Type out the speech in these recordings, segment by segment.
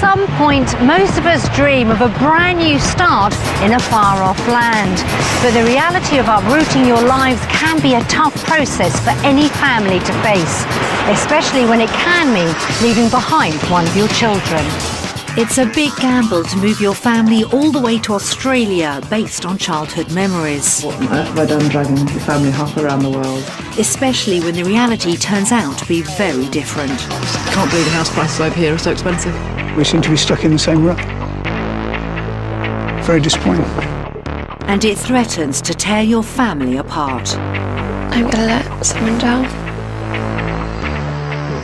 some point, most of us dream of a brand new start in a far-off land. But the reality of uprooting your lives can be a tough process for any family to face, especially when it can mean leaving behind one of your children. It's a big gamble to move your family all the way to Australia based on childhood memories. What on earth have I done dragging the family half around the world? Especially when the reality turns out to be very different. Can't believe the house prices over here are so expensive. We seem to be stuck in the same rut. Very disappointing. And it threatens to tear your family apart. I'm going to let someone down.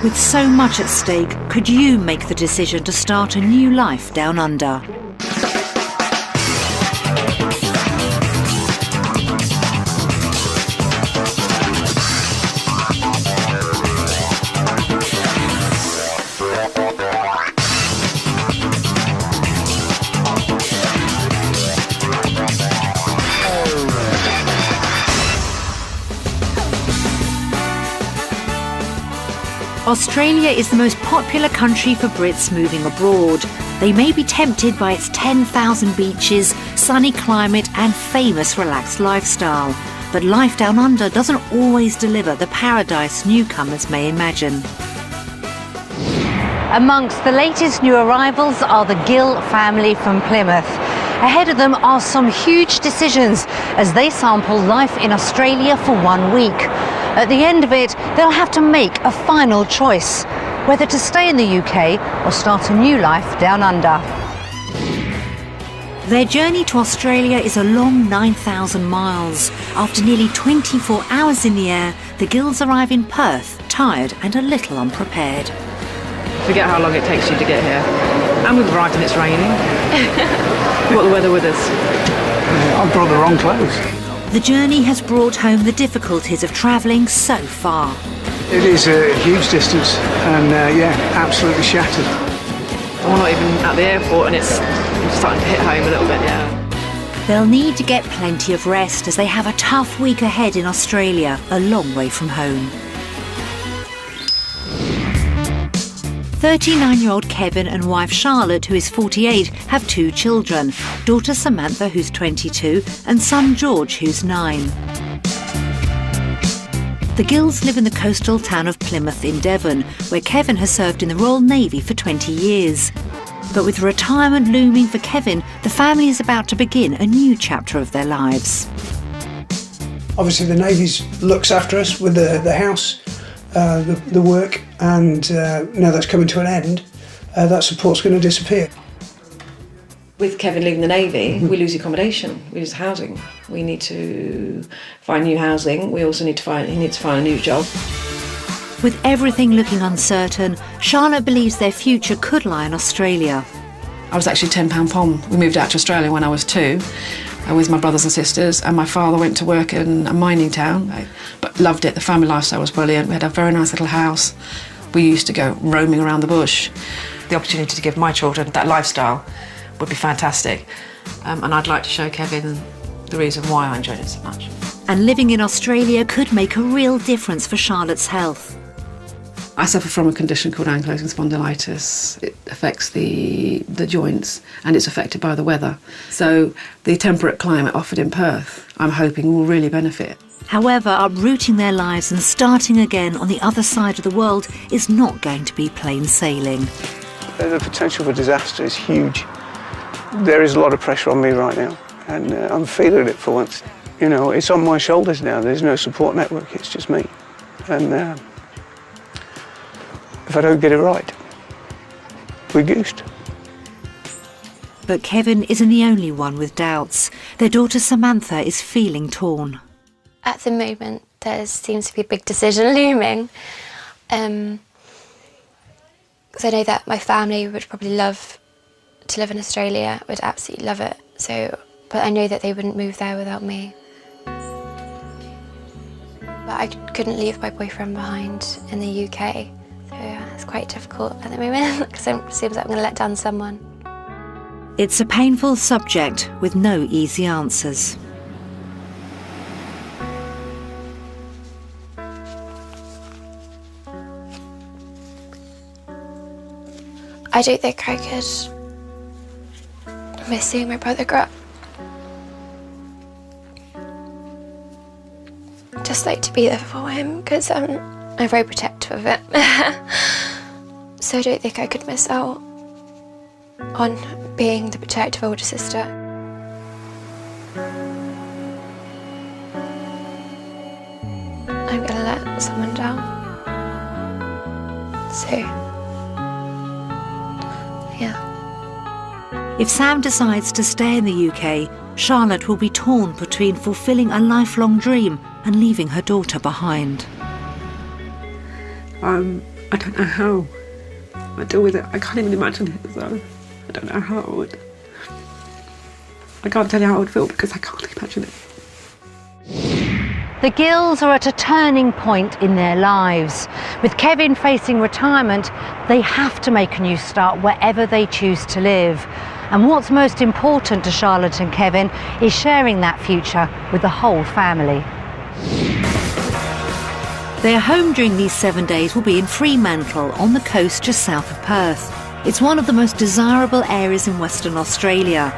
With so much at stake, could you make the decision to start a new life down under? Australia is the most popular country for Brits moving abroad. They may be tempted by its 10,000 beaches, sunny climate and famous relaxed lifestyle. But life down under doesn't always deliver the paradise newcomers may imagine. Amongst the latest new arrivals are the Gill family from Plymouth. Ahead of them are some huge decisions as they sample life in Australia for 1 week. At the end of it, they'll have to make a final choice, whether to stay in the UK or start a new life down under. Their journey to Australia is a long 9,000 miles. After nearly 24 hours in the air, the Gills arrive in Perth, tired and a little unprepared. Forget how long it takes you to get here. And we've arrived and it's raining. We've got the weather with us. I brought the wrong clothes. The journey has brought home the difficulties of travelling so far. It is a huge distance and yeah, absolutely shattered. And we're not even at the airport and it's starting to hit home a little bit, yeah. They'll need to get plenty of rest as they have a tough week ahead in Australia, a long way from home. 39-year-old Kevin and wife Charlotte, who is 48, have 2 children, daughter Samantha, who's 22, and son George, who's 9. The Gills live in the coastal town of Plymouth in Devon, where Kevin has served in the Royal Navy for 20 years. But with retirement looming for Kevin, the family is about to begin a new chapter of their lives. Obviously the Navy looks after us with the house, the work, and now that's coming to an end, that support's going to disappear. With Kevin leaving the Navy, we lose accommodation, we lose housing. We need to find new housing. We also need to find, he needs to find a new job. With everything looking uncertain, Charlotte believes their future could lie in Australia. I was actually £10 pom. We moved out to Australia when I was 2 with my brothers and sisters, and my father went to work in a mining town, but loved it. The family lifestyle was brilliant. We had a very nice little house. We used to go roaming around the bush. The opportunity to give my children that lifestyle would be fantastic. And I'd like to show Kevin the reason why I enjoyed it so much. And living in Australia could make a real difference for Charlotte's health. I suffer from a condition called ankylosing spondylitis. It affects the joints and it's affected by the weather. So the temperate climate offered in Perth, I'm hoping will really benefit. However, uprooting their lives and starting again on the other side of the world is not going to be plain sailing. The potential for disaster is huge. There is a lot of pressure on me right now, and I'm feeling it for once. You know, it's on my shoulders now. There's no support network, it's just me. And if I don't get it right, we're goosed. But Kevin isn't the only one with doubts. Their daughter Samantha is feeling torn. At the moment, there seems to be a big decision looming. Because I know that my family would probably love to live in Australia, would absolutely love it. So, but I know that they wouldn't move there without me. But I couldn't leave my boyfriend behind in the UK. So it's quite difficult at the moment because it seems like I'm going to let down someone. It's a painful subject with no easy answers. I don't think I could miss seeing my brother grow up. Just like to be there for him, because I'm very protective of it. So I don't think I could miss out on being the protective older sister. I'm gonna let someone down. So, yeah. If Sam decides to stay in the UK, Charlotte will be torn between fulfilling a lifelong dream and leaving her daughter behind. I don't know how I deal with it. I can't even imagine it, so I don't know how I would. I can't tell you how I would feel because I can't imagine it. The Gills are at a turning point in their lives. With Kevin facing retirement, they have to make a new start wherever they choose to live. And what's most important to Charlotte and Kevin is sharing that future with the whole family. Their home during these 7 days will be in Fremantle, on the coast just south of Perth. It's one of the most desirable areas in Western Australia.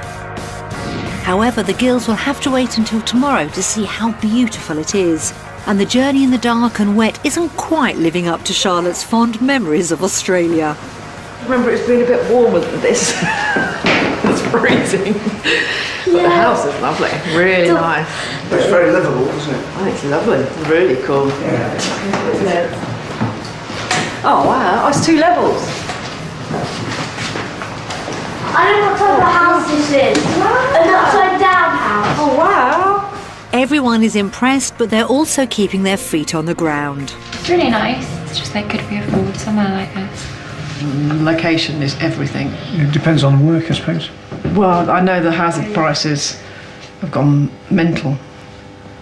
However, the Gills will have to wait until tomorrow to see how beautiful it is. And the journey in the dark and wet isn't quite living up to Charlotte's fond memories of Australia. Remember, it's been a bit warmer than this. It's freezing. But the house is lovely, really nice. It's very livable, isn't it? I think it's lovely, it's really cool. Yeah. Oh wow, it's 2 levels. I don't know what type of house this is. An upside down house. Oh wow. Everyone is impressed, but they're also keeping their feet on the ground. It's really nice. It's just like, could we afford somewhere like this? Location is everything. It depends on the work, I suppose. Well, I know the housing prices have gone mental,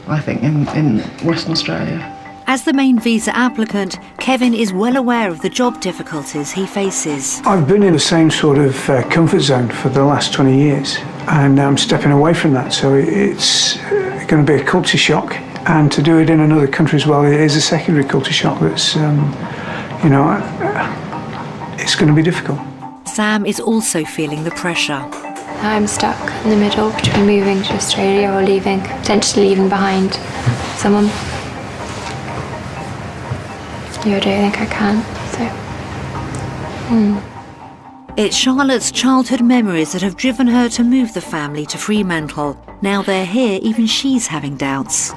I think, in Western Australia. As the main visa applicant, Kevin is well aware of the job difficulties he faces. I've been in the same sort of comfort zone for the last 20 years, and I'm stepping away from that, so it's going to be a culture shock, and to do it in another country as well, it is a secondary culture shock that's, it's going to be difficult. Sam is also feeling the pressure. I'm stuck in the middle between moving to Australia or leaving, potentially leaving behind someone. I don't think I can, so. It's Charlotte's childhood memories that have driven her to move the family to Fremantle. Now they're here, even she's having doubts.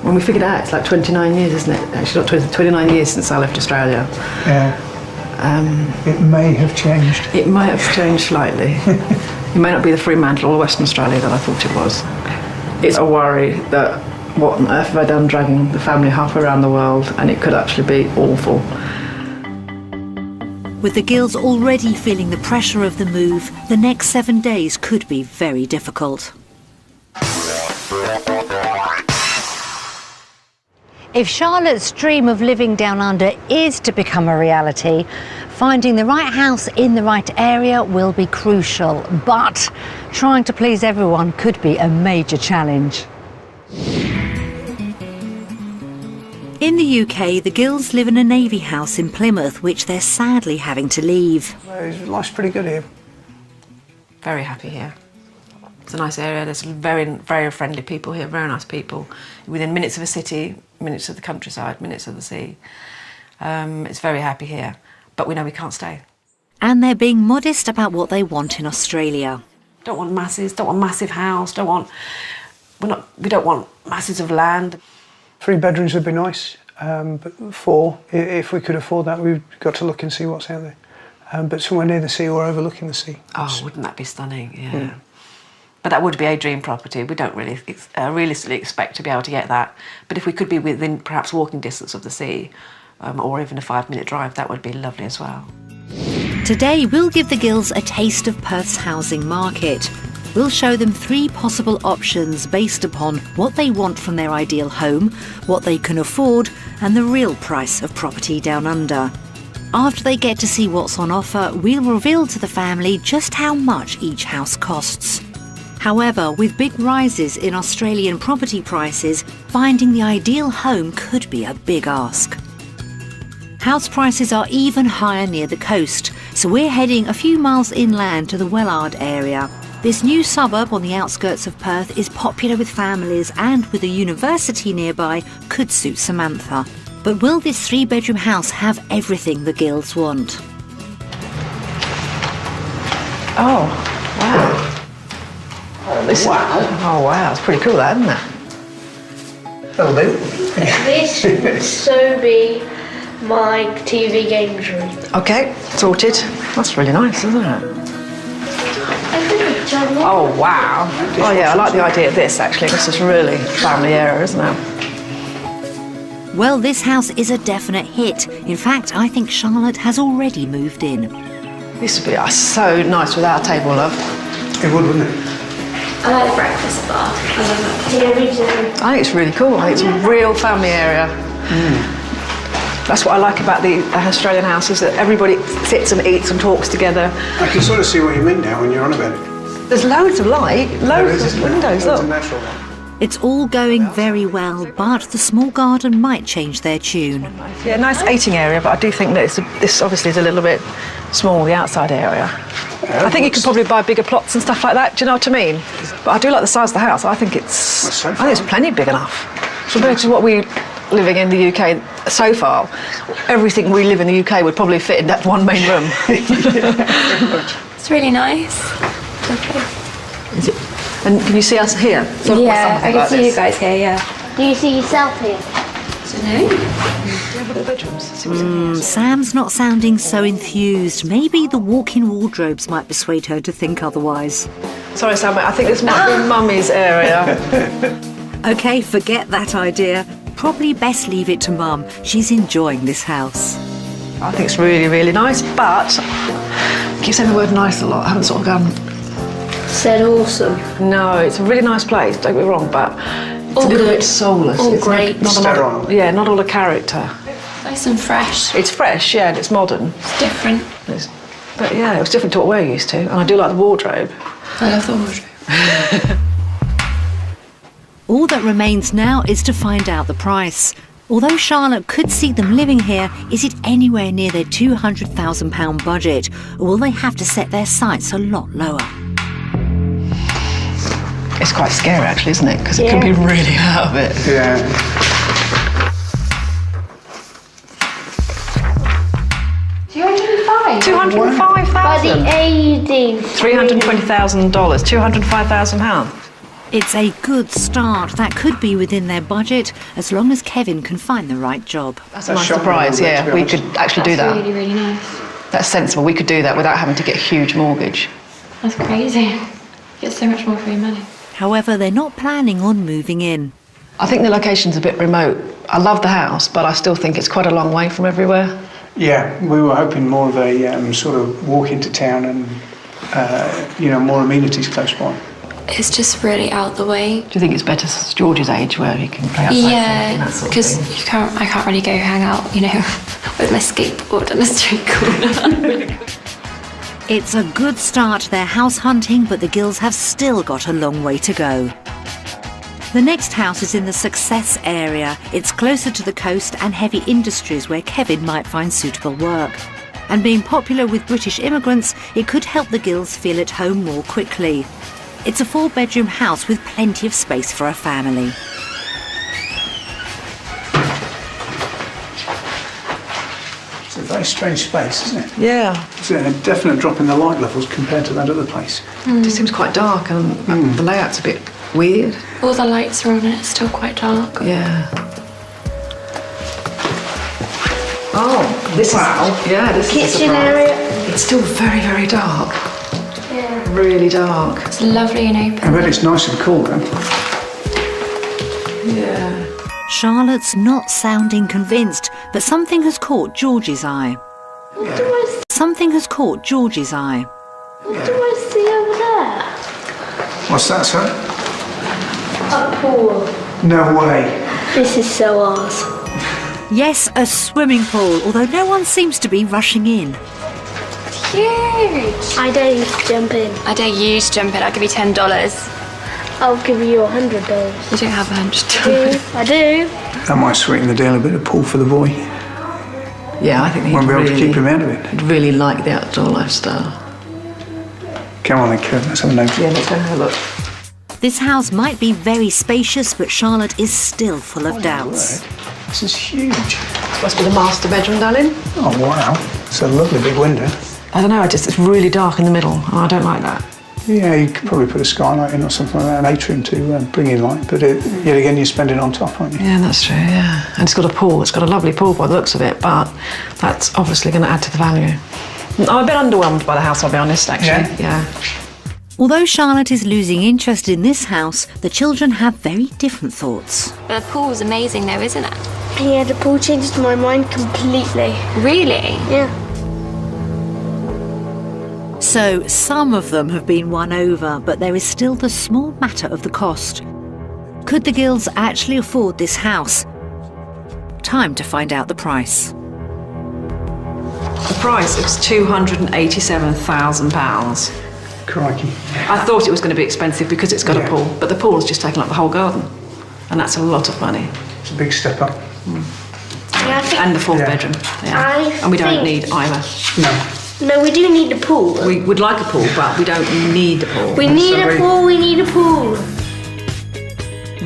When we figured out, it's like 29 years, isn't it? Actually, not 20, 29 years since I left Australia. Yeah. It may have changed. It might have changed slightly. It may not be the Fremantle or Western Australia that I thought it was. It's a worry that what on earth have I done dragging the family halfway around the world, and it could actually be awful. With the Gills already feeling the pressure of the move, the next 7 days could be very difficult. If Charlotte's dream of living down under is to become a reality, finding the right house in the right area will be crucial, but trying to please everyone could be a major challenge. In the UK, the Gills live in a Navy house in Plymouth, which they're sadly having to leave. Life's pretty good here. Very happy here. It's a nice area, there's very, very friendly people here, very nice people. Within minutes of a city, minutes of the countryside, minutes of the sea. It's very happy here, but we know we can't stay. And they're being modest about what they want in Australia. Don't want masses, don't want massive house, we don't want masses of land. 3 bedrooms would be nice, but 4, if we could afford that, we've got to look and see what's out there. But somewhere near the sea or overlooking the sea. Oh, wouldn't that be stunning? Yeah. But that would be a dream property. We don't really realistically expect to be able to get that. But if we could be within perhaps walking distance of the sea, or even a 5-minute drive, that would be lovely as well. Today, we'll give the Gills a taste of Perth's housing market. We'll show them 3 possible options based upon what they want from their ideal home, what they can afford, and the real price of property down under. After they get to see what's on offer, we'll reveal to the family just how much each house costs. However, with big rises in Australian property prices, finding the ideal home could be a big ask. House prices are even higher near the coast, so we're heading a few miles inland to the Wellard area. This new suburb on the outskirts of Perth is popular with families, and with a university nearby could suit Samantha. But will this 3-bedroom house have everything the Gills want? Oh, wow. Oh, wow. It's pretty cool, that, isn't it? That'll do. This would so be my TV games room. OK, sorted. That's really nice, isn't it? I think it's done. Oh, wow. Oh, yeah, I like the idea of this, actually. This is really family area, isn't it? Well, this house is a definite hit. In fact, I think Charlotte has already moved in. This would be so nice with our table, love. It would, wouldn't it? I like the breakfast bar. I love it. Yeah, me too. I think it's really cool. I think it's a real family area. That's what I like about the Australian house, is that everybody sits and eats and talks together. I can sort of see what you mean now when you're on about it. There's loads of light, loads of windows, Loads of look. natural light. It's all going very well, but the small garden might change their tune. Yeah, nice eating area, but I do think that this obviously is a little bit small, the outside area. I think you could probably buy bigger plots and stuff like that, do you know what I mean? But I do like the size of the house. I think it's plenty big enough. Compared to what we living in the UK so far, everything we live in the UK would probably fit in that one main room. It's really nice. Okay. Is it? And can you see us here? Yeah, I can see you guys here, yeah. Do you see yourself here? Sam's not sounding so enthused. Maybe the walk-in wardrobes might persuade her to think otherwise. Sorry, Sam, I think this might be Mummy's area. OK, forget that idea. Probably best leave it to Mum. She's enjoying this house. I think it's really, really nice, but I keep saying the word nice a lot. I haven't sort of gone... Said awesome. No, it's a really nice place, don't get me wrong, but it's a little bit soulless. All It's great. Not a lot, yeah, not all the character. Nice and fresh. It's fresh, yeah, and it's modern. It's different. But yeah, it was different to what we're used to, and I do like the wardrobe. I love the wardrobe. All that remains now is to find out the price. Although Charlotte could see them living here, is it anywhere near their £200,000 budget, or will they have to set their sights a lot lower? It's quite scary, actually, isn't it? Because it can be really out of it. Yeah. £205,000. By the age $320,000. £205,000. It's a good start. That could be within their budget, as long as Kevin can find the right job. That's a nice surprise, yeah. We could actually do that. Really, really nice. That's sensible. We could do that without having to get a huge mortgage. That's crazy. You get so much more for your money. However, they're not planning on moving in. I think the location's a bit remote. I love the house, but I still think it's quite a long way from everywhere. Yeah, we were hoping more of a sort of walk into town and, more amenities close by. It's just really out the way. Do you think it's better since George's age where he can play outside? Yeah, because I can't really go hang out, with my skateboard on the street corner. It's a good start to their house hunting, but the Gills have still got a long way to go. The next house is in the Success area. It's closer to the coast and heavy industries where Kevin might find suitable work. And being popular with British immigrants, it could help the Gills feel at home more quickly. It's a 4-bedroom house with plenty of space for a family. It's a very strange space, isn't it? Yeah. It's a definite drop in the light levels compared to that other place. It just seems quite dark and the layout's a bit weird. All the lights are on and it's still quite dark. Yeah. Oh, this is kitchen area. It's still very, very dark. Yeah. Really dark. It's lovely and open. I bet it's nice and cool then. Yeah. Charlotte's not sounding convinced, but something has caught George's eye. What do I Something has caught George's eye. see over there? What's that, sir? A pool. No way. This is so ours. Yes, a swimming pool, although no one seems to be rushing in. Huge! I dare you to jump in. I dare you to jump in. I'll give you $10. I'll give you $100. You don't have $100. I do. That might sweeten the deal a bit, a pool for the boy. Yeah, I think he'd Won't be able to keep him out of it. he'd really like the outdoor lifestyle. Come on then, Kev, let's have a look. Yeah, let's go and have a look. This house might be very spacious, but Charlotte is still full of doubts. This is huge. This must be the master bedroom, darling. Oh, wow. It's a lovely big window. I don't know, it's really dark in the middle, and I don't like that. Yeah, you could probably put a skylight in or something like that, an atrium to bring in light, but yet again, you're spending on top, aren't you? Yeah, that's true, yeah. And it's got a pool. It's got a lovely pool by the looks of it, but that's obviously going to add to the value. I'm a bit underwhelmed by the house, I'll be honest, actually. Yeah. Although Charlotte is losing interest in this house, the children have very different thoughts. But the pool's amazing though, isn't it? Yeah, the pool changes my mind completely. Really? Yeah. So some of them have been won over, but there is still the small matter of the cost. Could the Gills actually afford this house? Time to find out the price. The price is £287,000. Crikey. I thought it was going to be expensive because it's got a pool, but the pool has just taken up the whole garden. And that's a lot of money. It's a big step up. Yeah, I think, And the fourth bedroom. Yeah. And we don't need either. No. no, we do need the pool. We would like a pool, but we don't need a pool. We need a pool, we need a pool.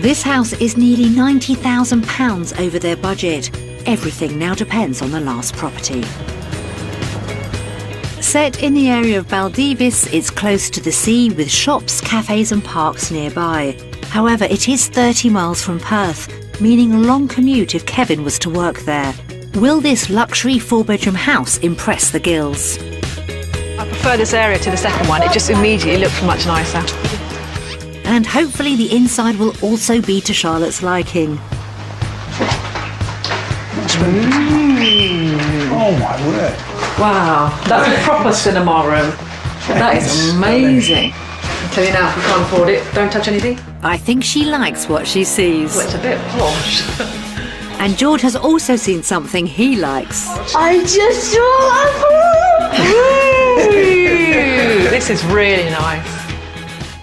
This house is nearly £90,000 over their budget. Everything now depends on the last property. Set in the area of Baldivis, it's close to the sea with shops, cafes and parks nearby. However, it is 30 miles from Perth, meaning a long commute if Kevin was to work there. Will this luxury 4-bedroom house impress the Gills? I prefer this area to the second one. It just immediately looks much nicer. And hopefully the inside will also be to Charlotte's liking. Oh, my word. Wow, that's a proper cinema room. That is amazing. I'll tell you now, if you can't afford it, don't touch anything. I think she likes what she sees. Well, it's a bit posh. And George has also seen something he likes. I just saw a pool! This is really nice.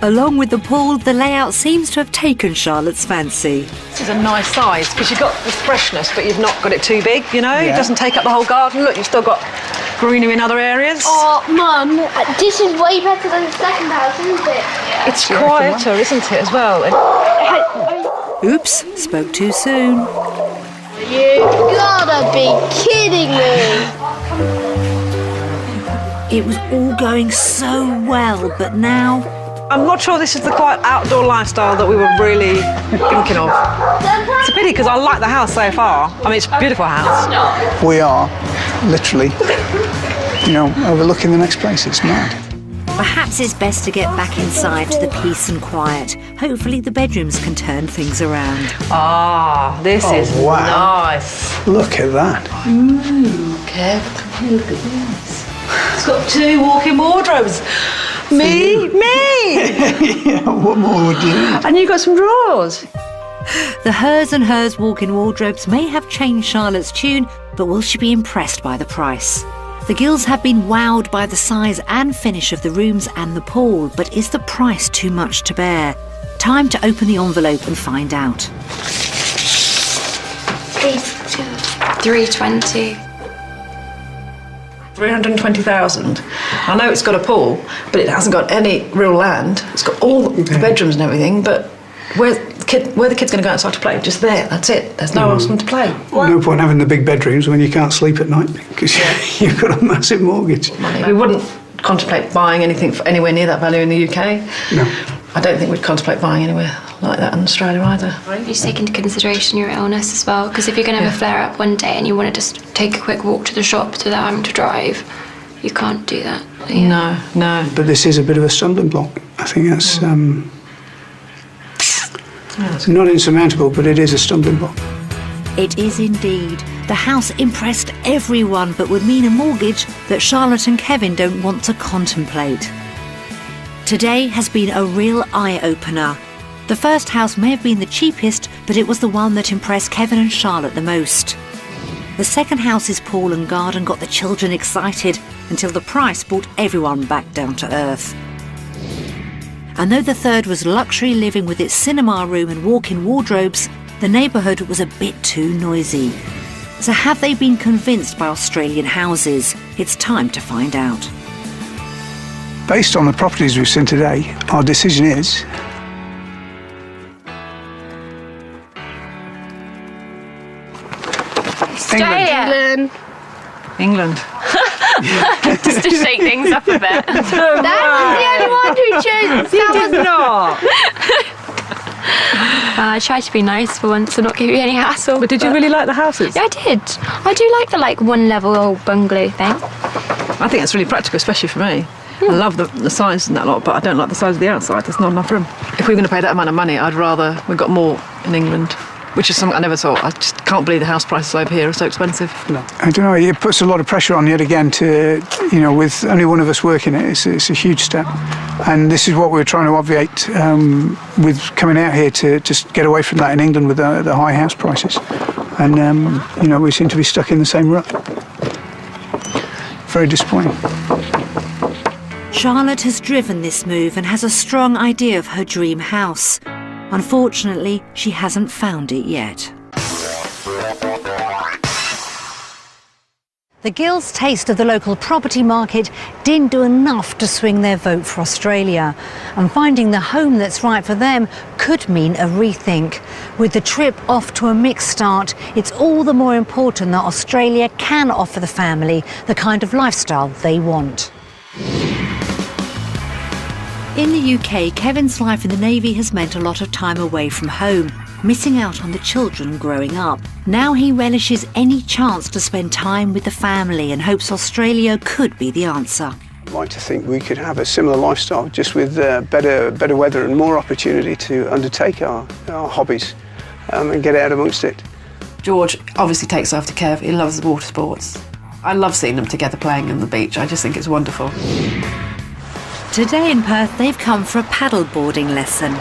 Along with the pool, the layout seems to have taken Charlotte's fancy. This is a nice size because you've got this freshness, but you've not got it too big, you know? Yeah. It doesn't take up the whole garden. Look, you've still got greenery in other areas. Oh, Mum, this is way better than the second house, isn't it? It's quieter, isn't it, as well? Oops, spoke too soon. You gotta be kidding me! It was all going so well, but now... I'm not sure this is the quite outdoor lifestyle that we were really thinking of. It's a pity because I like the house so far. I mean, it's a beautiful house. We are literally, overlooking the next place. It's mad. Perhaps it's best to get back inside to the peace and quiet. Hopefully the bedrooms can turn things around. Ah, this is wow. nice. Look at that. Kev, look at this. It's got 2 walk-in wardrobes. Me! Yeah, what more would you need? And you've got some drawers. The hers and hers walk-in wardrobes may have changed Charlotte's tune, but will she be impressed by the price? The Gills have been wowed by the size and finish of the rooms and the pool, but is the price too much to bear? Time to open the envelope and find out. 320. 320,000. I know it's got a pool, but it hasn't got any real land. It's got all the bedrooms and everything, but where the kid's going to go outside to play? Just there, that's it. There's no else to play. No point having the big bedrooms when you can't sleep at night because you've got a massive mortgage. We wouldn't contemplate buying anything for anywhere near that value in the UK. No. I don't think we'd contemplate buying anywhere like that in Australia either. You just take into consideration your illness as well, because if you're going to have a flare-up one day and you want to just take a quick walk to the shops without having to drive, you can't do that. No. But this is a bit of a stumbling block. I think that's not insurmountable, but it is a stumbling block. It is indeed. The house impressed everyone, but would mean a mortgage that Charlotte and Kevin don't want to contemplate. Today has been a real eye-opener. The first house may have been the cheapest, but it was the one that impressed Kevin and Charlotte the most. The second house's pool and garden got the children excited until the price brought everyone back down to earth. And though the third was luxury living with its cinema room and walk-in wardrobes, the neighbourhood was a bit too noisy. So have they been convinced by Australian houses? It's time to find out. Based on the properties we've seen today, our decision is Australia. England. Just to shake things up a bit. That was the only one who chose. You did not. I tried to be nice for once and not give you any hassle. But did you really like the houses? Yeah, I did. I do like the one level old bungalow thing. I think it's really practical, especially for me. I love the size and that lot, but I don't like the size of the outside. There's not enough room. If we were going to pay that amount of money, I'd rather we got more in England, which is something I never thought. I just can't believe the house prices over here are so expensive. No. I don't know, it puts a lot of pressure on yet again to, with only one of us working it, it's a huge step. And this is what we're trying to obviate with coming out here to just get away from that in England with the high house prices. And, we seem to be stuck in the same rut. Very disappointing. Charlotte has driven this move and has a strong idea of her dream house. Unfortunately, she hasn't found it yet. The Gills' taste of the local property market didn't do enough to swing their vote for Australia. And finding the home that's right for them could mean a rethink. With the trip off to a mixed start, it's all the more important that Australia can offer the family the kind of lifestyle they want. In the UK, Kevin's life in the Navy has meant a lot of time away from home, missing out on the children growing up. Now he relishes any chance to spend time with the family and hopes Australia could be the answer. I'd like to think we could have a similar lifestyle, just with better weather and more opportunity to undertake our hobbies and get out amongst it. George obviously takes after Kev. He loves the water sports. I love seeing them together playing on the beach. I just think it's wonderful. Today in Perth, they've come for a paddle boarding lesson.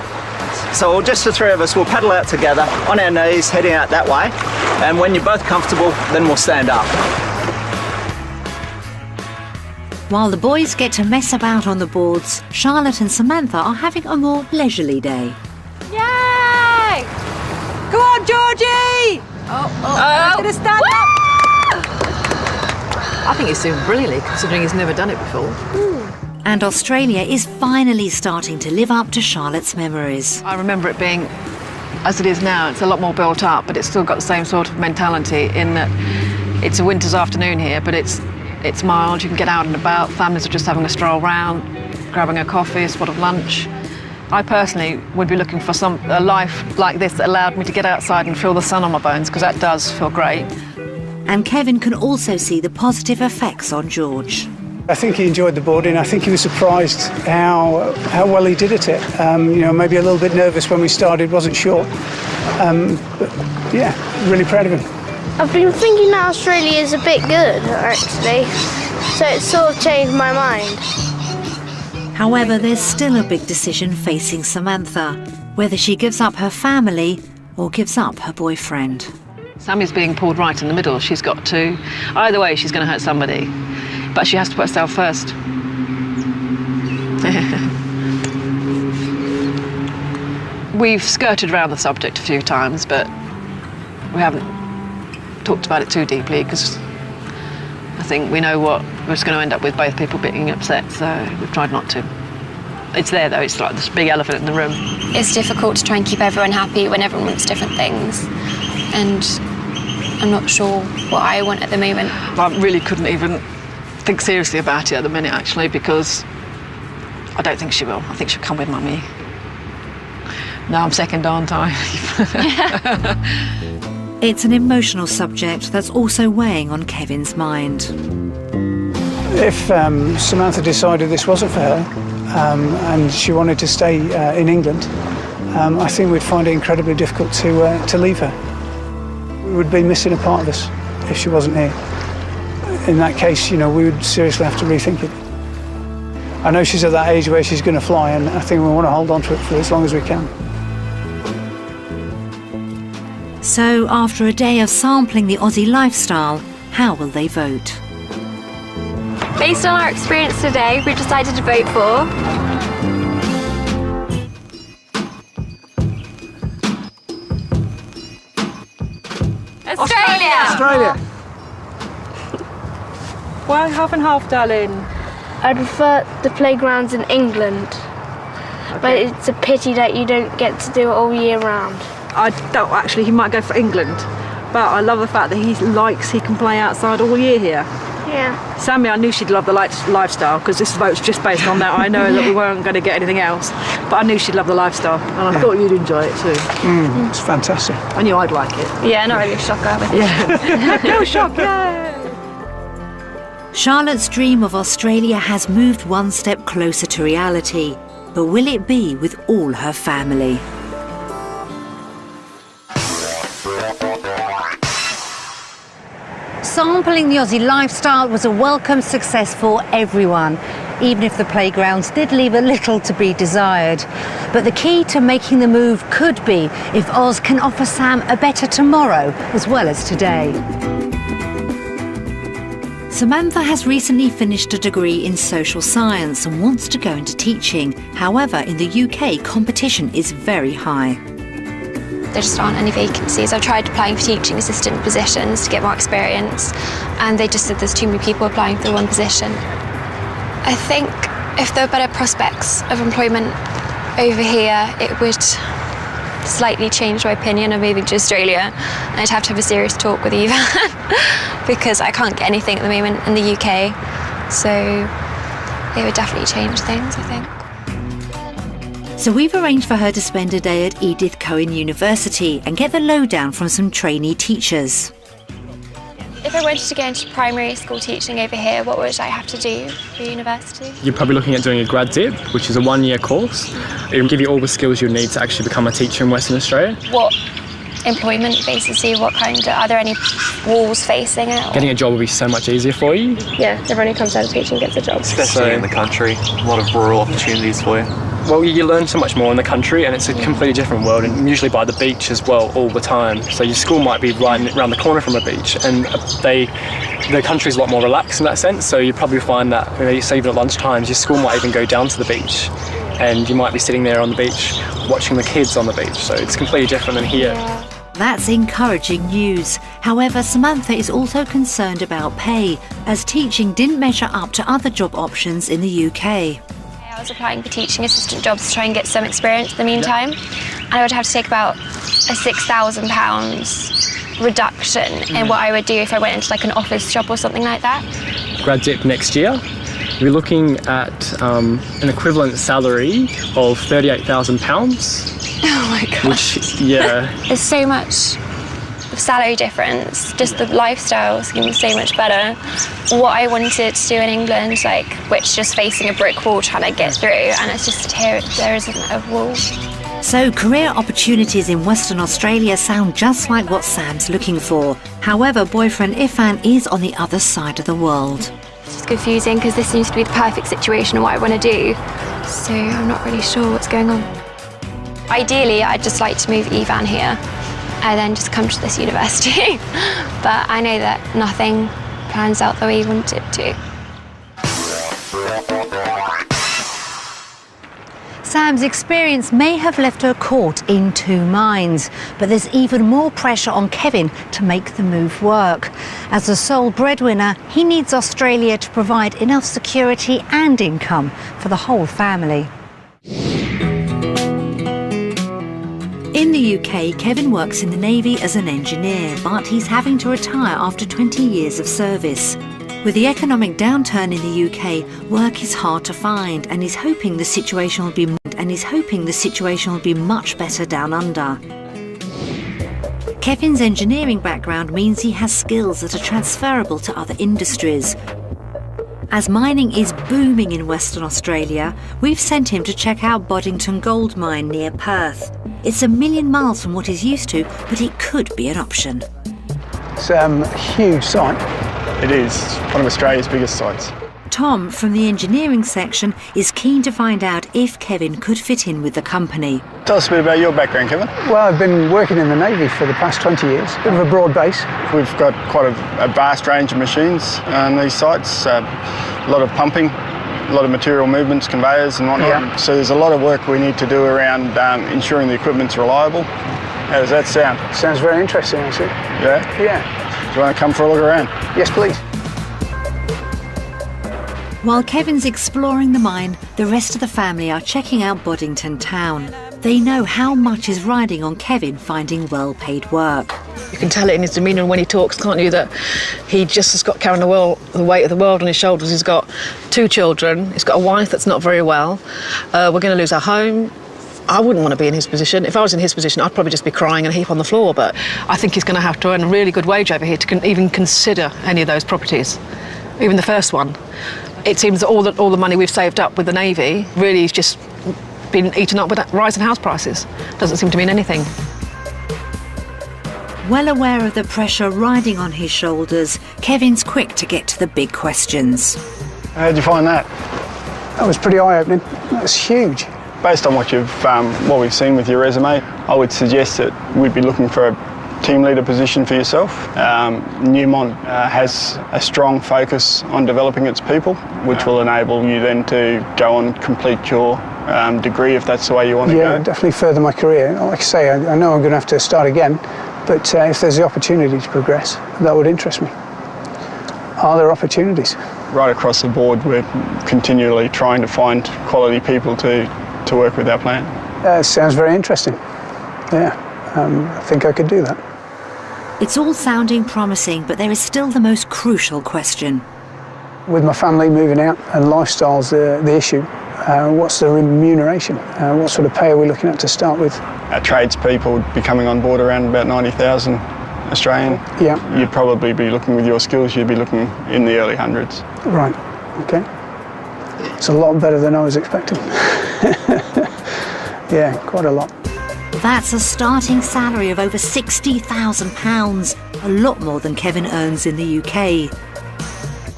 So just the three of us will paddle out together, on our knees, heading out that way. And when you're both comfortable, then we'll stand up. While the boys get to mess about on the boards, Charlotte and Samantha are having a more leisurely day. Yay! Go on, Georgie! I'm going to stand up. I think he's doing brilliantly, considering he's never done it before. And Australia is finally starting to live up to Charlotte's memories. I remember it being, as it is now, it's a lot more built up, but it's still got the same sort of mentality in that it's a winter's afternoon here, but it's mild, you can get out and about, families are just having a stroll round, grabbing a coffee, a spot of lunch. I personally would be looking for a life like this that allowed me to get outside and feel the sun on my bones, because that does feel great. And Kevin can also see the positive effects on George. I think he enjoyed the boarding. I think he was surprised how well he did at it. Maybe a little bit nervous when we started, wasn't sure. But yeah, really proud of him. I've been thinking that Australia is a bit good, actually. So it sort of changed my mind. However, there's still a big decision facing Samantha, whether she gives up her family or gives up her boyfriend. Sammy's being pulled right in the middle. She's got to, either way, she's going to hurt somebody. But she has to put herself first. We've skirted around the subject a few times, but we haven't talked about it too deeply because I think we know what we're just going to end up with, both people being upset, so we've tried not to. It's there though, it's like this big elephant in the room. It's difficult to try and keep everyone happy when everyone wants different things. And I'm not sure what I want at the moment. I really couldn't even think seriously about it at the minute, actually, because I don't think she will. I think she'll come with Mummy. No, I'm second, aren't I? It's an emotional subject that's also weighing on Kevin's mind. If Samantha decided this wasn't for her and she wanted to stay in England, I think we'd find it incredibly difficult to leave her. We would be missing a part of us if she wasn't here. In that case, we would seriously have to rethink it. I know she's at that age where she's going to fly, and I think we want to hold on to it for as long as we can. So, after a day of sampling the Aussie lifestyle, how will they vote? Based on our experience today, we've decided to vote for Australia! Australia! Why half and half, darling? I prefer the playgrounds in England, but it's a pity that you don't get to do it all year round. I don't actually. He might go for England, but I love the fact that he can play outside all year here. Yeah. Sammy, I knew she'd love the lifestyle because this vote's just based on that. I know that we weren't going to get anything else, but I knew she'd love the lifestyle, and I thought you'd enjoy it too. It's fantastic. I knew I'd like it. Yeah, not really a shocker. But Yeah. Go shock, yay! Charlotte's dream of Australia has moved one step closer to reality, but will it be with all her family? Sampling the Aussie lifestyle was a welcome success for everyone, even if the playgrounds did leave a little to be desired. But the key to making the move could be if Oz can offer Sam a better tomorrow as well as today. Samantha has recently finished a degree in social science and wants to go into teaching. However, in the UK, competition is very high. there just aren't any vacancies. I've tried applying for teaching assistant positions to get more experience, and they just said there's too many people applying for one position. I think if there were better prospects of employment over here, it would slightly change my opinion of moving to Australia. And I'd have to have a serious talk with Eva because I can't get anything at the moment in the UK. So it would definitely change things, I think. So we've arranged for her to spend a day at Edith Cowan University and get the lowdown from some trainee teachers. If I wanted to go into primary school teaching over here, what would I have to do for university? You're probably looking at doing a grad dip, which is a one-year course. It will give you all the skills you'll need to actually become a teacher in Western Australia. What employment basically, are there any walls facing it? Getting a job will be so much easier for you. Yeah, everyone who comes out of teaching gets a job. Especially in the country, a lot of rural opportunities for you. Well, you learn so much more in the country, and it's a completely different world, and usually by the beach as well, all the time. So your school might be right around the corner from a beach, and the country's a lot more relaxed in that sense. So you probably find that, say even at lunchtimes, your school might even go down to the beach, and you might be sitting there on the beach watching the kids on the beach. So it's completely different than here. That's encouraging news. However, Samantha is also concerned about pay, as teaching didn't measure up to other job options in the UK. I was applying for teaching assistant jobs to try and get some experience in the meantime. And I would have to take about a £6,000 reduction in what I would do if I went into like an office job or something like that. Grad dip next year, we're looking at an equivalent salary of £38,000. Oh my God. Which, yeah. There's so much salary difference, just the lifestyle seems so much better. What I wanted to do in England, which just facing a brick wall trying to get through, and it's just here there isn't a wall. So career opportunities in Western Australia sound just like what Sam's looking for. However, boyfriend Ifan is on the other side of the world. It's just confusing because this seems to be the perfect situation of what I want to do, so I'm not really sure what's going on. Ideally, I'd just like to move Evan here and then just come to this university. But I know that nothing plans out the way you want it to. Sam's experience may have left her caught in two minds, but there's even more pressure on Kevin to make the move work. As the sole breadwinner, he needs Australia to provide enough security and income for the whole family. In the UK, Kevin works in the Navy as an engineer, but he's having to retire after 20 years of service. With the economic downturn in the UK, work is hard to find, and he's hoping the situation will be much better down under. Kevin's engineering background means he has skills that are transferable to other industries. As mining is booming in Western Australia, we've sent him to check out Boddington Gold Mine near Perth. It's a million miles from what he's used to, but it could be an option. It's a huge site. It is one of Australia's biggest sites. Tom, from the engineering section, is keen to find out if Kevin could fit in with the company. Tell us a bit about your background, Kevin. Well, I've been working in the Navy for the past 20 years. Bit of a broad base. We've got quite a vast range of machines on these sites, a lot of pumping, a lot of material movements, conveyors and whatnot. Yeah. So there's a lot of work we need to do around ensuring the equipment's reliable. How does that sound? Sounds very interesting, actually. Yeah? Yeah. you want to come for a look around? Yes, please. While Kevin's exploring the mine, the rest of the family are checking out Boddington town. They know how much is riding on Kevin finding well-paid work. You can tell it in his demeanour and when he talks, can't you, that he just has got carrying the weight of the world on his shoulders. He's got 2 children, he's got a wife that's not very well. We're going to lose our home. I wouldn't want to be in his position. If I was in his position, I'd probably just be crying and a heap on the floor, but I think he's going to have to earn a really good wage over here to even consider any of those properties, even the first one. It seems that all the money we've saved up with the Navy really has just been eaten up with rising house prices. Doesn't seem to mean anything. Well aware of the pressure riding on his shoulders, Kevin's quick to get to the big questions. How'd you find that? That was pretty eye-opening. That's huge. Based on what we've seen with your resume, I would suggest that we'd be looking for a team leader position for yourself. Newmont has a strong focus on developing its people, which will enable you then to go and complete your degree if that's the way you want to go. Yeah, definitely further my career. Like I say, I know I'm going to have to start again, but if there's the opportunity to progress, that would interest me. Are there opportunities? Right across the board, we're continually trying to find quality people to work with our plant. Sounds very interesting. Yeah, I think I could do that. It's all sounding promising, but there is still the most crucial question. With my family moving out and lifestyle's the issue, what's the remuneration? What sort of pay are we looking at to start with? Our tradespeople would be coming on board around about 90,000 Australian. Yeah. You'd probably be looking with your skills, you'd be looking in the early hundreds. Right, okay. It's a lot better than I was expecting. Yeah, quite a lot. That's a starting salary of over £60,000, a lot more than Kevin earns in the UK.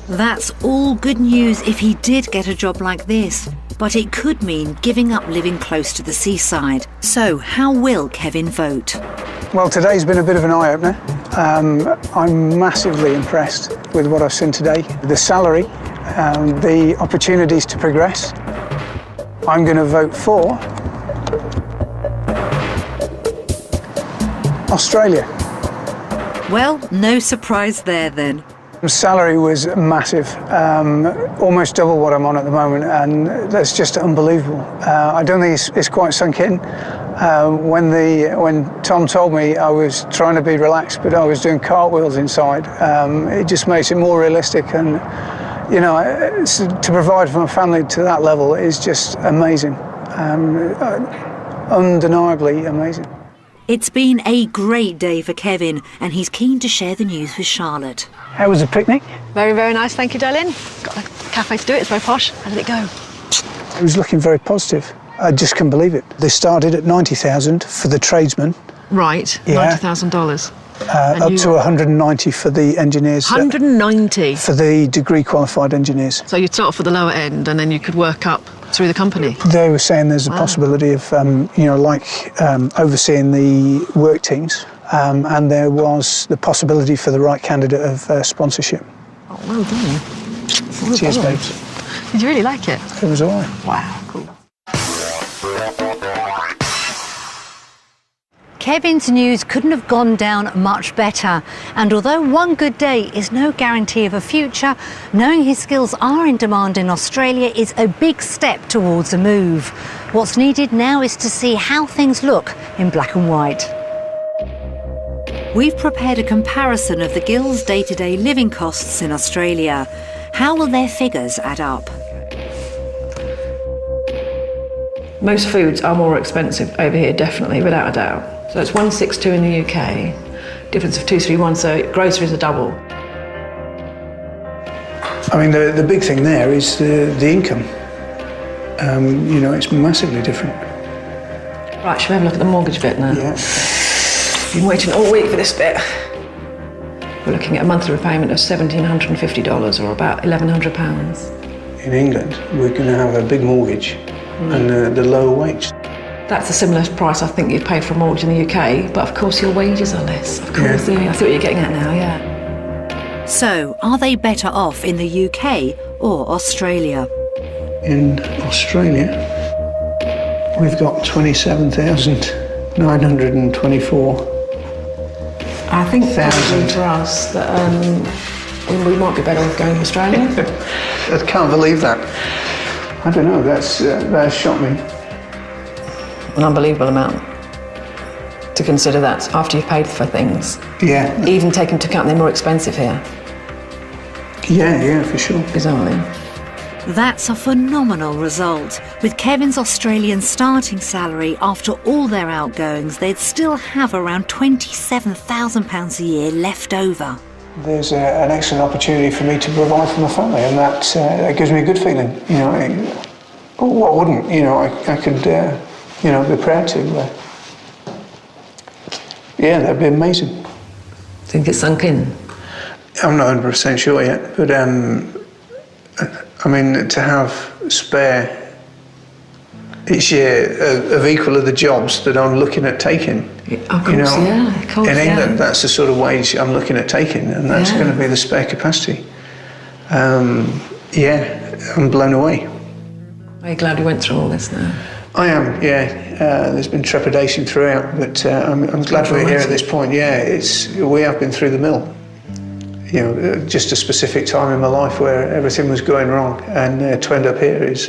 That's all good news if he did get a job like this, but it could mean giving up living close to the seaside. So how will Kevin vote? Well, today's been a bit of an eye-opener. I'm massively impressed with what I've seen today. The salary, the opportunities to progress. I'm going to vote for Australia. Well, no surprise there then. The salary was massive, almost double what I'm on at the moment, and that's just unbelievable. I don't think it's quite sunk in. When Tom told me, I was trying to be relaxed, but I was doing cartwheels inside. It just makes it more realistic, and you know, to provide for my family to that level is just amazing, undeniably amazing. It's been a great day for Kevin, and he's keen to share the news with Charlotte. How was the picnic? Very, very nice, thank you, darling. Got a cafe to do it, it's very posh. How did it go? It was looking very positive. I just couldn't believe it. They started at 90,000 for the tradesmen. Right, yeah. $90,000. Up to 190 for the engineers. 190? For the degree qualified engineers. So you'd start off with the lower end and then you could work up through the company? They were saying there's a possibility of, overseeing the work teams, and there was the possibility for the right candidate of sponsorship. Oh, well done. Cheers, babes. Did you really like it? It was all right. Wow, cool. Kevin's news couldn't have gone down much better, and although one good day is no guarantee of a future, knowing his skills are in demand in Australia is a big step towards a move. What's needed now is to see how things look in black and white. We've prepared a comparison of the Gills' day-to-day living costs in Australia. How will their figures add up? Most foods are more expensive over here, definitely, without a doubt. So it's 162 in the UK, difference of 231, so groceries are double. I mean, the big thing there is the income. It's massively different. Right, shall we have a look at the mortgage bit now? Yeah. Been waiting all week for this bit. We're looking at a monthly repayment of $1,750, or about £1,100. In England, we're going to have a big mortgage and the lower wage. That's a similar price I think you'd pay for a mortgage in the UK, but of course your wages are less. Of course, yeah. I see what you're getting at now, yeah. So, are they better off in the UK or Australia? In Australia, we've got 27,924 I think probably for us that we might be better off going to Australia. I can't believe that. I don't know, that shocked me. An unbelievable amount to consider that after you've paid for things. Yeah. Even take into account they're more expensive here. Yeah, for sure. Bizarrely. That's a phenomenal result. With Kevin's Australian starting salary, after all their outgoings, they'd still have around £27,000 a year left over. There's an excellent opportunity for me to provide for my family, and that gives me a good feeling. You know, what wouldn't? You know, I could, be proud to. Yeah, that'd be amazing. Think it's sunk in? I'm not 100% sure yet, but I mean, to have spare each year of equal of the jobs that I'm looking at taking. Of course, in England, that's the sort of wage I'm looking at taking, and that's going to be the spare capacity. I'm blown away. Are you glad we went through all this now? I am, there's been trepidation throughout, but I'm glad we're here at this point. We have been through the mill. You know, just a specific time in my life where everything was going wrong, and to end up here is...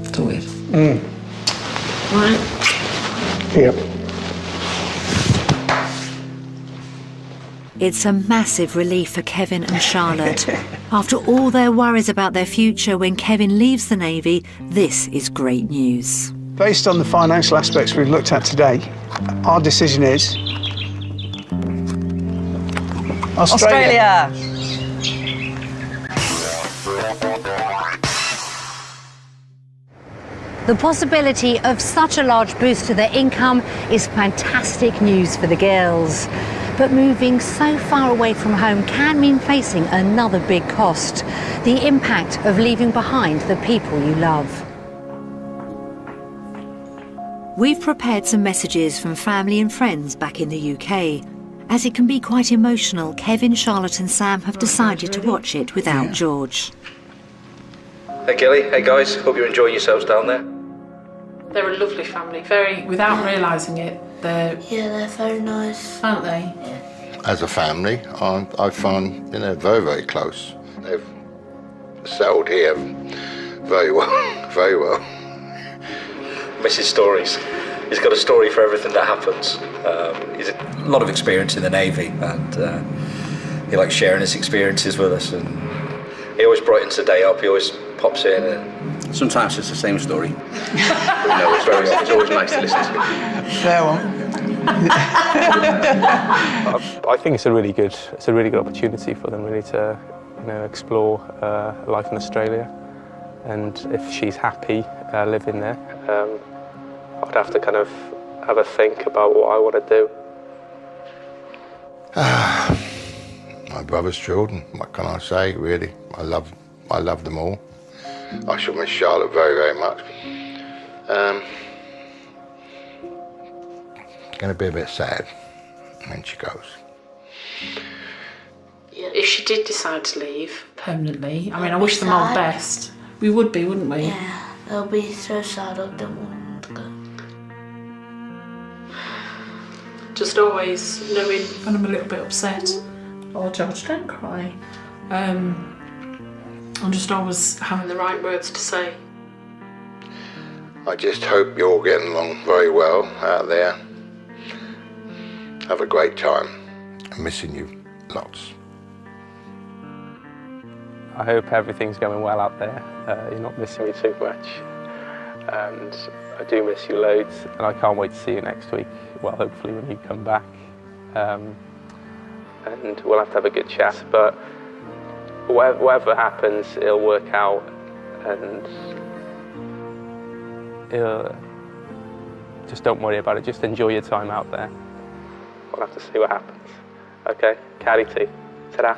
It's weird. Right. Yep. It's a massive relief for Kevin and Charlotte. After all their worries about their future when Kevin leaves the Navy, this is great news. Based on the financial aspects we've looked at today, our decision is... Australia. The possibility of such a large boost to their income is fantastic news for the girls. But moving so far away from home can mean facing another big cost: the impact of leaving behind the people you love. We've prepared some messages from family and friends back in the UK. As it can be quite emotional, Kevin, Charlotte and Sam have decided to watch it without George. Hey Gilly, hey guys, hope you're enjoying yourselves down there. They're a lovely family, without realising it, they're very nice. Aren't they? Yeah. As a family, I find very, very close. They've settled here very well, very well. Mrs. Stories. He's got a story for everything that happens. He's a lot of experience in the Navy, and he likes sharing his experiences with us. And he always brightens the day up. He always pops in, and sometimes it's the same story. But no, it's always nice to listen to. Fair one. I think it's a really good opportunity for them really to, explore life in Australia, and if she's happy living there, I'd have to kind of have a think about what I want to do. My brother's children, what can I say, really? I love them all. I shall miss Charlotte very, very much. Going to be a bit sad when she goes. If she did decide to leave permanently, I wish them all the best. We would be, wouldn't we? Yeah, they'll be so sad. I don't want them to go. Just always knowing when I'm a little bit upset. Oh, George, don't cry. I'm just always having the right words to say. I just hope you're all getting along very well out there. Have a great time. I'm missing you lots. I hope everything's going well out there. You're not missing me too much. And I do miss you loads, and I can't wait to see you next week. Well, hopefully when you come back. And we'll have a good chat, but whatever happens, it'll work out, and just don't worry about it. Just enjoy your time out there. We'll have to see what happens. Okay, carry tea. Ta-da.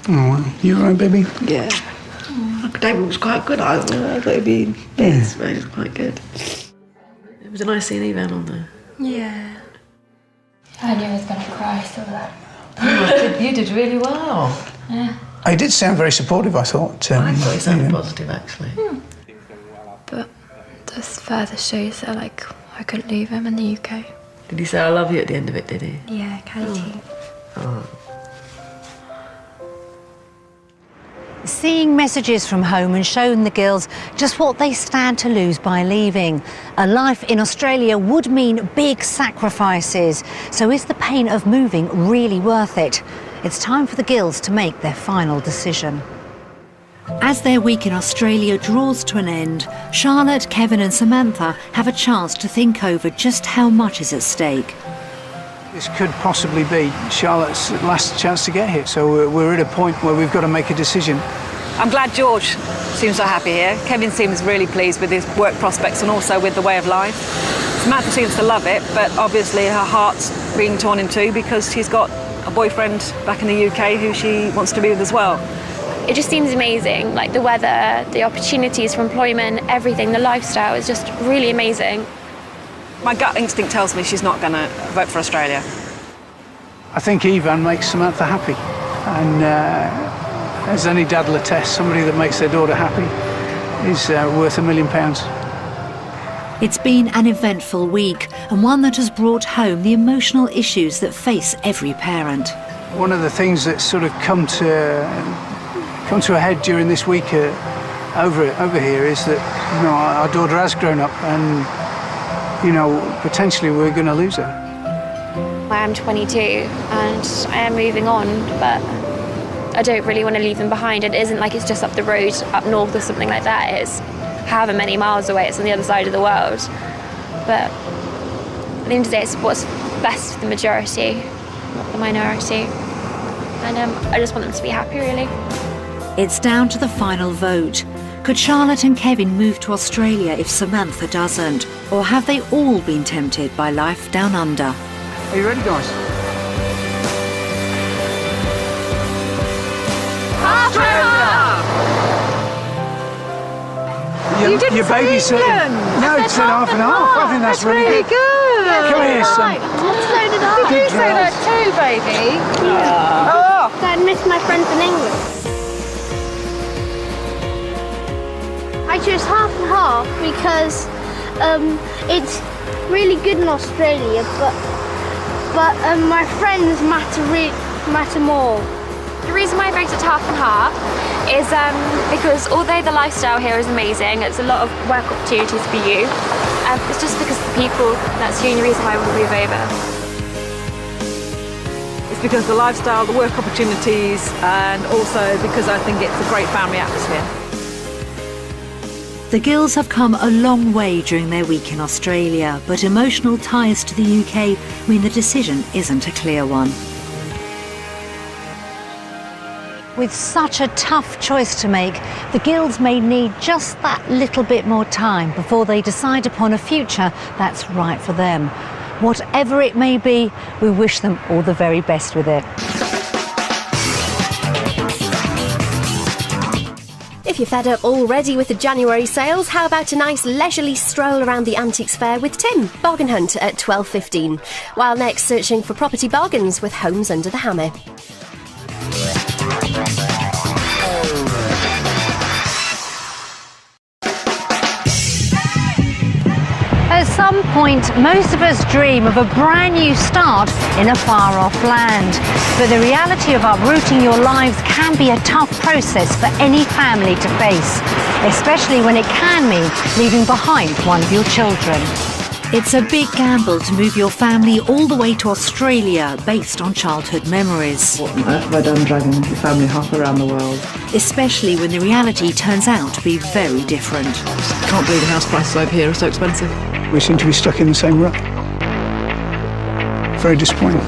Oh, wow. You all right, baby? Yeah. David was quite good. I thought he'd be bits, but he was quite good. It was a nice seeing Evan on there. Yeah. I knew I was going to cry, so that. You did really well. Yeah. I did sound very supportive, I thought. I thought you sounded positive, actually. But This further shows that, like, I couldn't leave him in the UK. Did he say I love you at the end of it, did he? Yeah, Katie. Oh. Seeing messages from home and showing the Gills just what they stand to lose by leaving. A life in Australia would mean big sacrifices. So is the pain of moving really worth it? It's time for the Gills to make their final decision. As their week in Australia draws to an end, Charlotte, Kevin and Samantha have a chance to think over just how much is at stake. This could possibly be Charlotte's last chance to get here, so we're at a point where we've got to make a decision. I'm glad George seems so happy here. Kevin seems really pleased with his work prospects and also with the way of life. Samantha seems to love it, but obviously her heart's being torn in two because she's got a boyfriend back in the UK who she wants to be with as well. It just seems amazing, like the weather, the opportunities for employment, everything, the lifestyle is just really amazing. My gut instinct tells me she's not going to vote for Australia. I think Ivan makes Samantha happy, and as any dad will attest, somebody that makes their daughter happy is worth £1 million. It's been an eventful week, and one that has brought home the emotional issues that face every parent. One of the things that's sort of come to a head during this week over here is that, you know, our daughter has grown up, and you know, potentially we're going to lose her. I am 22 and I am moving on, but I don't really want to leave them behind. It isn't like it's just up the road, up north or something like that. It's however many miles away, it's on the other side of the world. But at the end of the day, it's what's best for the majority, not the minority. And I just want them to be happy, really. It's down to the final vote. Could Charlotte and Kevin move to Australia if Samantha doesn't? Or have they all been tempted by life down under? Are you ready, guys? Your baby's saying... No, it's said half and half. I think that's really good. Come here, son. Did you say that too, baby? Yeah. Oh. I miss my friends in England. I chose half and half because it's really good in Australia, but my friends matter more. The reason why I voted half and half is because although the lifestyle here is amazing, it's a lot of work opportunities for you. It's just because of the people. That's the only reason why I want to move over. It's because the lifestyle, the work opportunities, and also because I think it's a great family atmosphere. The Gills have come a long way during their week in Australia, but emotional ties to the UK mean the decision isn't a clear one. With such a tough choice to make, the Gills may need just that little bit more time before they decide upon a future that's right for them. Whatever it may be, we wish them all the very best with it. If you're fed up already with the January sales, how about a nice leisurely stroll around the Antiques Fair with Tim, Bargain Hunt at 12:15, while next searching for property bargains with Homes Under the Hammer. At some point, most of us dream of a brand new start in a far-off land. But the reality of uprooting your lives can be a tough process for any family to face, especially when it can mean leaving behind one of your children. It's a big gamble to move your family all the way to Australia based on childhood memories. What on earth have I done dragging the family half around the world? Especially when the reality turns out to be very different. Can't believe the house prices over here are so expensive. We seem to be stuck in the same rut. Very disappointing.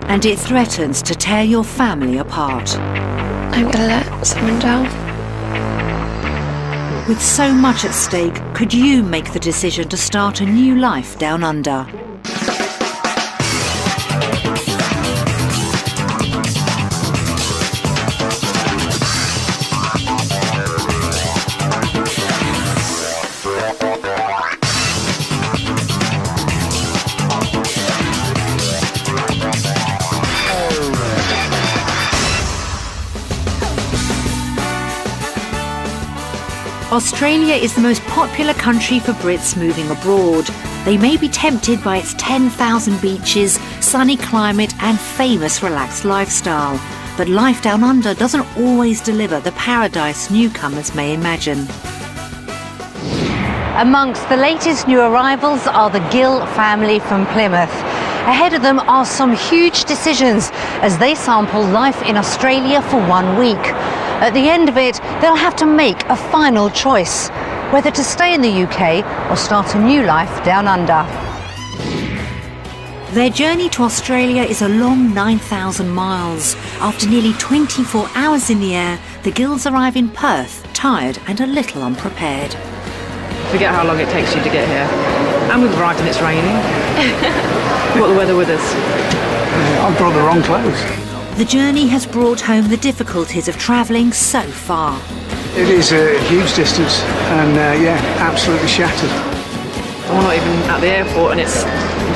And it threatens to tear your family apart. I'm gonna let someone down. With so much at stake, could you make the decision to start a new life down under? Australia is the most popular country for Brits moving abroad. They may be tempted by its 10,000 beaches, sunny climate and famous relaxed lifestyle. But life down under doesn't always deliver the paradise newcomers may imagine. Amongst the latest new arrivals are the Gill family from Plymouth. Ahead of them are some huge decisions as they sample life in Australia for 1 week. At the end of it, they'll have to make a final choice, whether to stay in the UK or start a new life down under. Their journey to Australia is a long 9,000 miles. After nearly 24 hours in the air, the Gills arrive in Perth, tired and a little unprepared. Forget how long it takes you to get here. And we've arrived and it's raining. We've got the weather with us. I've brought the wrong clothes. The journey has brought home the difficulties of travelling so far. It is a huge distance and yeah, absolutely shattered. And we're not even at the airport and it's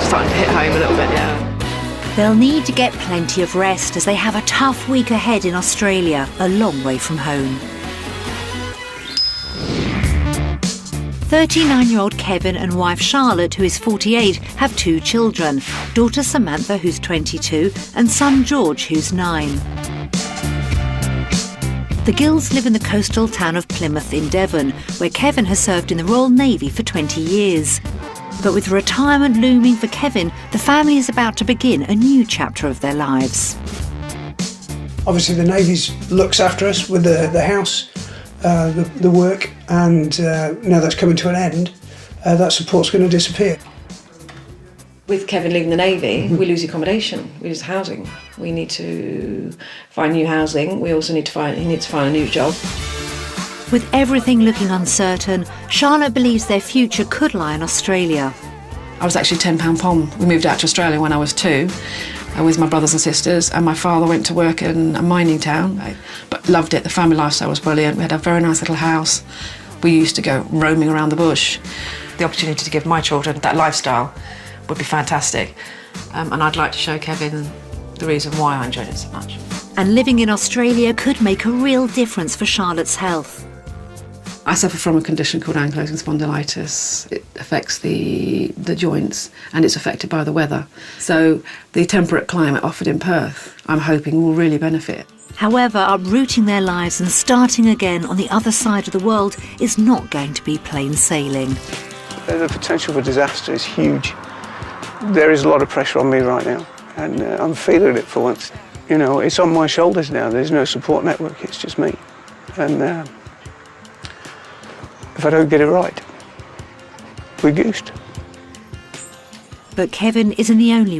starting to hit home a little bit, yeah. They'll need to get plenty of rest as they have a tough week ahead in Australia, a long way from home. 39-year-old Kevin and wife Charlotte, who is 48, have 2 children, daughter Samantha, who's 22, and son George, who's 9. The Gills live in the coastal town of Plymouth in Devon, where Kevin has served in the Royal Navy for 20 years. But with retirement looming for Kevin, the family is about to begin a new chapter of their lives. Obviously the Navy looks after us with the house, the work, and now that's coming to an end, that support's going to disappear. With Kevin leaving the Navy, we lose accommodation, we lose housing. We need to find new housing. We also need to find, he needs to find a new job. With everything looking uncertain, Charlotte believes their future could lie in Australia. I was actually £10 POM. We moved out to Australia when I was 2 with my brothers and sisters, and my father went to work in a mining town, but loved it. The family lifestyle was brilliant. We had a very nice little house. We used to go roaming around the bush. The opportunity to give my children that lifestyle would be fantastic. And I'd like to show Kevin the reason why I enjoyed it so much. And living in Australia could make a real difference for Charlotte's health. I suffer from a condition called ankylosing spondylitis. It affects the joints and it's affected by the weather. So the temperate climate offered in Perth, I'm hoping will really benefit. However, uprooting their lives and starting again on the other side of the world is not going to be plain sailing. The potential for disaster is huge. There is a lot of pressure on me right now and I'm feeling it for once. You know, it's on my shoulders now. There's no support network, it's just me. And if I don't get it right, we're goosed. But Kevin isn't the only